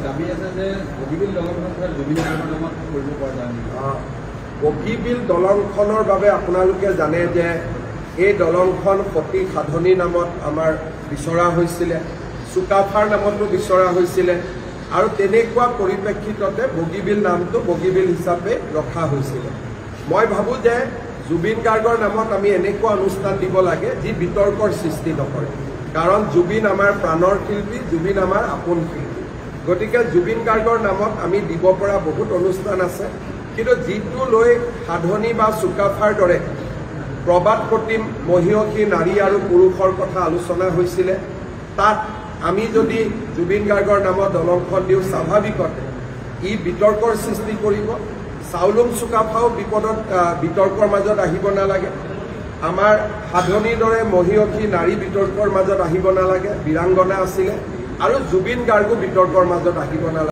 দাবী আছে যে বগীবিল দলংখন জুবিনৰ নামত কৰিব পৰা যায়। বগীবিল দলংখনৰ বাবে আপোনালোকে জানে যে এই দলংখন সতী সাধনী নামত আমাৰ বিচৰা হৈছিলে, চুকাফাৰ নামতো বিচৰা হৈছিলে আৰু তেনেকুৱা পৰিপ্ৰেক্ষিততে বগীবিল নামটো বগীবিল হিচাপে ৰখা হৈছিলে। মই ভাবোঁ যে জুবিন গাৰ্গৰ নামত আমি এনেকুৱা অনুষ্ঠান দিব লাগে যি বিতৰ্কৰ সৃষ্টি নকৰে, কাৰণ জুবিন আমাৰ প্ৰাণৰ শিল্পী, জুবিন আমাৰ আপোন শিল্পী। গতিকে জুবিন গাৰ্গৰ নামত আমি দিব পৰা বহুত অনুষ্ঠান আছে, কিন্তু যিটো লৈ সাধনী বা চুকাফাৰ দৰে প্ৰবাদ প্ৰতিম মহিয়সী নাৰী আৰু পুৰুষৰ কথা আলোচনা হৈছিলে, তাত আমি যদি জুবিন গাৰ্গৰ নামত দলংখন দিওঁ স্বাভাৱিকতে ই বিতৰ্কৰ সৃষ্টি কৰিব। চাউলুং চুকাফাও বিতৰ্কৰ মাজত আহিব নালাগে, আমাৰ সাধনীৰ দৰে মহিয়সী নাৰী বিতৰ্কৰ মাজত আহিব নালাগে, বীৰাংগনা আছিলে, আৰু জুবিন গাৰ্গো বিতৰ্কৰ মাজত আহিব নালাগে।